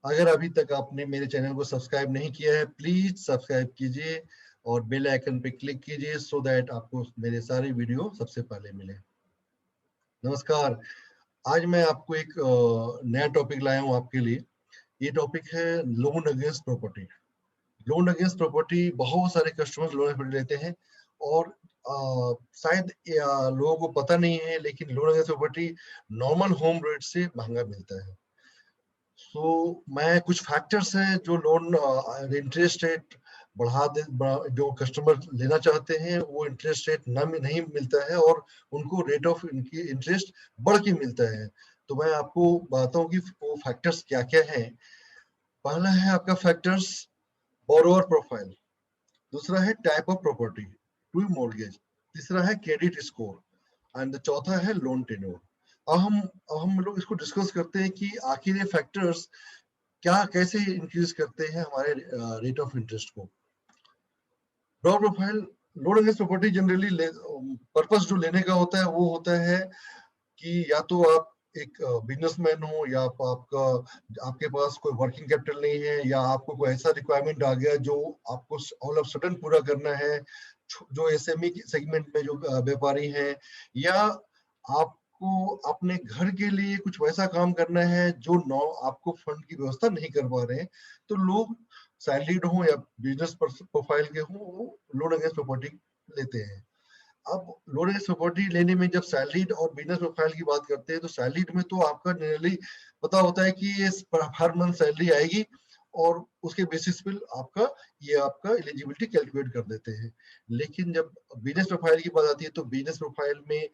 अगर अभी तक आपने मेरे चैनल को सब्सक्राइब नहीं किया है, प्लीज सब्सक्राइब कीजिए और बेल आइकन पे क्लिक कीजिए सो दैट आपको मेरे सारे वीडियो सबसे पहले मिले। नमस्कार। आज मैं आपको एक नया टॉपिक लाया हूँ आपके लिए। ये टॉपिक है loan against property. Loan against property बहुत सारे कस्टमर्स लोन अगेंस्ट प्रॉपर्टी लेते हैं और शायद लोगों को पता नहीं है, लेकिन loan against property normal home rate से महंगा मिलता है। मैं कुछ फैक्टर्स हैं जो लोन इंटरेस्ट रेट जो कस्टमर लेना चाहते हैं वो इंटरेस्ट रेट नहीं मिलता है और उनको रेट ऑफ इनकी इंटरेस्ट बढ़ के मिलता है। तो मैं आपको बताता हूँ कि वो फैक्टर्स क्या क्या हैं। पहला है आपका फैक्टर्स बोरोवर प्रोफाइल, दूसरा है type of property, to mortgage, तीसरा है क्रेडिट स्कोर एंड चौथा है लोन टेन्योर। अब हम लोग इसको डिस्कस करते हैं कि आखिर ये फैक्टर्स क्या कैसे इंक्रीज करते हैं हमारे रेट ऑफ इंटरेस्ट को। Broad profile loan against property generally purpose जो लेने का होता है वो होता है कि या तो आप एक बिजनेसमैन हो या आपका आपके पास कोई वर्किंग कैपिटल नहीं है या आपको कोई ऐसा रिक्वायरमेंट आ गया जो आपको ऑल ऑफ सडन पूरा करना है। जो एसएमई सेगमेंट में जो व्यापारी हैं या आपको अपने घर के लिए कुछ वैसा काम करना है जो नौ आपको फंड की व्यवस्था नहीं कर पा रहे हैं, तो लोग सैलरीड हो या बिजनेस प्रोफाइल के हो वो लोन अगेंस्ट प्रॉपर्टी लेते हैं। अब लोन अगेंस्ट प्रॉपर्टी लेने में जब सैलरीड और बिजनेस प्रोफाइल की बात करते हैं तो सैलरीड में तो आपका जनरली पता होता है कि ये हर मंथ सैलरी आएगी और उसके बेसिस पे आपका एलिजिबिलिटी कैलकुलेट कर देते हैं। लेकिन जब बिजनेस प्रोफाइल की बात आती है तो बिजनेस प्रोफाइल में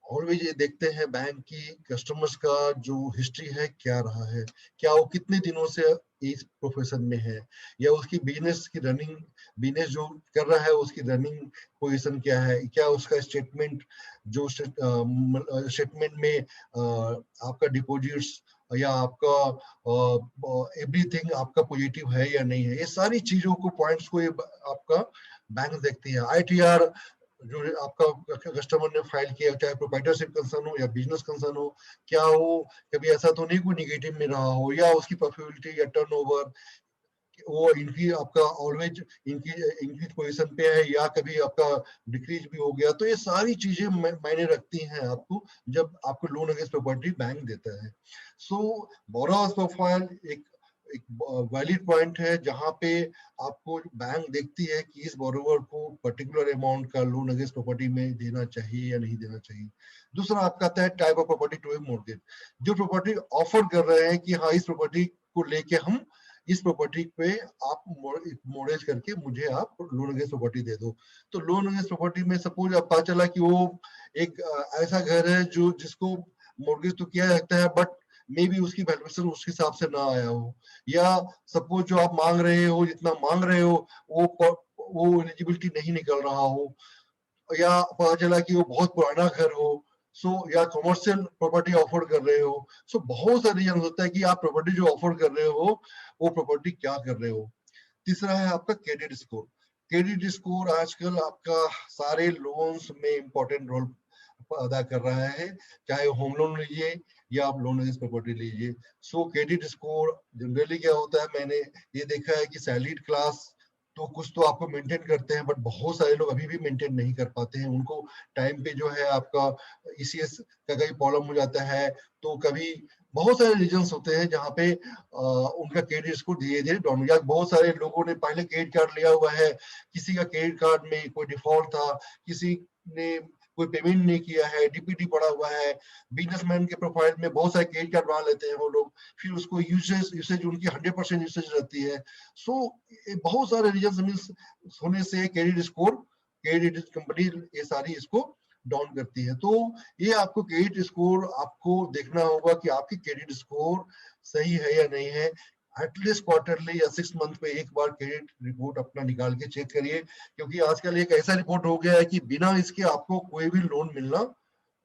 ऑलवेज ये देखते हैं बैंक की कस्टमर्स का जो हिस्ट्री है क्या रहा है, क्या वो कितने दिनों से इस प्रोफेशन में है या उसकी बिजनेस जो कर रहा है उसकी रनिंग पोजीशन क्या है, क्या उसका स्टेटमेंट जो स्टेटमेंट में आपका डिपॉजिट्स या आपका एवरीथिंग आपका पॉजिटिव है या नहीं है। ये सारी चीजों को पॉइंट्स को ये आपका बैंक देखती है। आईटीआर जो आपका कस्टमर ने फाइल किया, चाहे प्रोप्राइटरशिप कंसर्न हो या बिजनेस कंसर्न हो, क्या वो कभी ऐसा तो नहीं कोई निगेटिव में रहा हो या उसकी प्रॉफिटेबिलिटी या टर्नओवर वो इनकी आपका ऑलवेज इनकी इनकी पोजीशन पे है या कभी आपका डिक्रीज भी हो गया। तो ये सारी चीजें मायने रखती हैं आपको जब आपको लोन अगेंस्ट प्रॉपर्टी बैंक देता है। सो बोरोवर्स प्रोफाइल एक एक वैलिड पॉइंट है जहां पे आपको बैंक देखती है कि इस बोरोवर को पर्टिकुलर अमाउंट का लोन अगेंस्ट प्रॉपर्टी में देना चाहिए या नहीं देना चाहिए। दूसरा आपका आता है type of property to mortgage. जो प्रॉपर्टी ऑफर कर रहे हैं कि हाँ इस प्रॉपर्टी को लेके हम इस प्रॉपर्टी पे आप मोर्गेज करके मुझे आप लोन अगेंस्ट प्रॉपर्टी दे दो। तो लोन अगेंस्ट प्रॉपर्टी में सपोज आप पता चला कि वो एक ऐसा घर है जो जिसको मोर्गेज तो किया जाता है बट मे बी उसकी वैल्यूएशन उस हिसाब से ना आया हो, या सपोज जो आप मांग रहे हो जितना मांग रहे हो वो एलिजिबिलिटी नहीं निकल रहा हो, या पता चला कि वो बहुत पुराना घर हो, सो या कमर्शियल प्रॉपर्टी ऑफर कर रहे हो। सो बहुत सारे रीजन होता है कि आप प्रॉपर्टी जो ऑफर कर रहे हो वो प्रॉपर्टी क्या कर रहे हो। तीसरा है आपका क्रेडिट स्कोर। क्रेडिट स्कोर आजकल आपका सारे लोन्स में इंपॉर्टेंट रोल अदा कर रहा है, चाहे होम लोन लीजिए या आप लोन अगेंस्ट प्रॉपर्टी लीजिए। सो क्रेडिट स्कोर जनरली क्या होता है, मैंने ये देखा है कि सैलरीड क्लास तो कुछ तो आपको मेंटेन करते हैं बट बहुत सारे लोग अभी भी मेंटेन नहीं कर पाते हैं। उनको टाइम पे जो है आपका ईसीएस का कहीं प्रॉब्लम हो जाता है, तो कभी बहुत सारे रीजंस होते हैं जहाँ पे उनका क्रेडिट स्कोर धीरे धीरे डाउन हो गया। बहुत सारे लोगों ने पहले क्रेडिट कार्ड लिया हुआ है, किसी का क्रेडिट कार्ड में कोई डिफॉल्ट था, किसी ने कोई पेमेंट नहीं किया है, डीपीटी पड़ा हुआ है। बिजनेसमैन के प्रोफाइल में बहुत सारे क्रेडिट कार्ड बना लेते हैं वो लोग, फिर उसको यूसेज यूसेज उनकी 100% यूसेज रहती है। सो बहुत सारे रीजन होने से क्रेडिट कंपनी ये सारी इसको डाउन करती है। तो ये आपको क्रेडिट स्कोर आपको देखना होगा कि आपकी क्रेडिट स्कोर सही है या नहीं है। एटलीस्ट क्वार्टरली या 6 मंथ पे एक बार क्रेडिट रिपोर्ट अपना निकाल के चेक करिए, क्योंकि आजकल एक ऐसा रिपोर्ट हो गया है कि बिना इसके आपको कोई भी लोन मिलना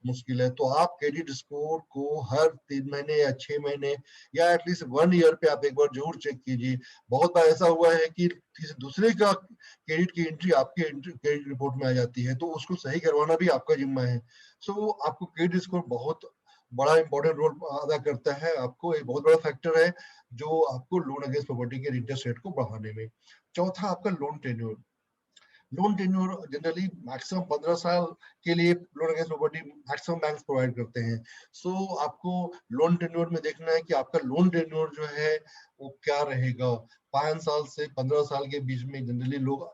मुश्किल है। तो आप क्रेडिट स्कोर को हर 3 महीने या 6 महीने या एटलीस्ट 1 ईयर पे आप एक बार जरूर चेक कीजिए। बहुत बार ऐसा हुआ है कि किसी दूसरे का क्रेडिट की एंट्री आपके क्रेडिट रिपोर्ट में आ जाती है, तो उसको सही करवाना भी आपका जिम्मा है। सो आपको क्रेडिट स्कोर बहुत बड़ा इंपॉर्टेंट रोल अदा करता है। आपको एक बहुत बड़ा फैक्टर है जो आपको लोन अगेंस्ट प्रॉपर्टी के इंटरेस्ट रेट को बढ़ाने में। चौथा आपका loan tenure. Loan tenure generally maximum 15 साल के लिए loan against property maximum banks provide करते हैं। सो आपको लोन टेन्योर में देखना है कि आपका लोन टेन्योर जो है वो क्या रहेगा। 5 साल से 15 साल के बीच में जनरली लोग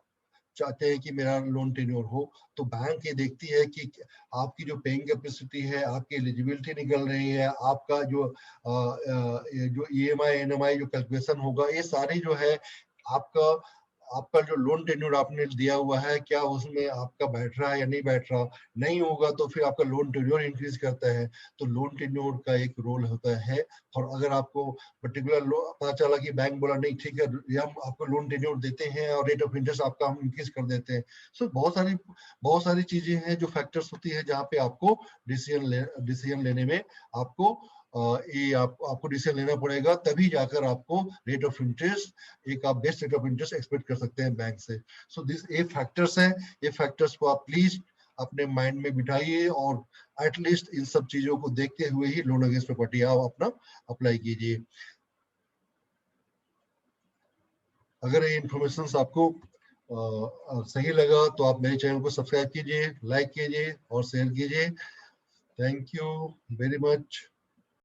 चाहते हैं कि मेरा लोन टेन्योर हो। तो बैंक ये देखती है कि आपकी जो पेइंग कैपेसिटी है, आपकी एलिजिबिलिटी निकल रही है, आपका जो जो ईएमआई एनएमआई जो कैलकुलेशन होगा, ये सारी जो है आपका आपका जो लोन टेन्योर आपने दिया हुआ है क्या उसमें आपका बैठ रहा है या नहीं बैठ रहा। नहीं होगा तो फिर आपका लोन टेन्योर इंक्रीज करता है। तो लोन टेन्योर का एक रोल होता है। और अगर आपको पर्टिकुलर पता चला कि बैंक बोला नहीं ठीक है ये हम आपको लोन टेन्योर देते हैं और रेट ऑफ इंटरेस्ट आपका हम इंक्रीज कर देते हैं। सो बहुत सारी चीजें हैं जो फैक्टर्स होती है जहाँ पे आपको डिसीजन लेने में आपको ये आपको डिसीजन लेना पड़ेगा। तभी जाकर आपको रेट ऑफ इंटरेस्ट एक आप best rate of interest expect कर सकते हैं बैंक से। सो दिस ये फैक्टर्स हैं। ये फैक्टर्स को आप प्लीज अपने माइंड में बिठाइए और एटलीस्ट इन सब चीजों को देखते हुए ही लोन अगेंस्ट प्रॉपर्टी आप अपना अप्लाई कीजिए। अगर ये इंफॉर्मेशन आपको सही लगा तो आप मेरे चैनल को सब्सक्राइब कीजिए, लाइक कीजिए और शेयर कीजिए। Thank you very much.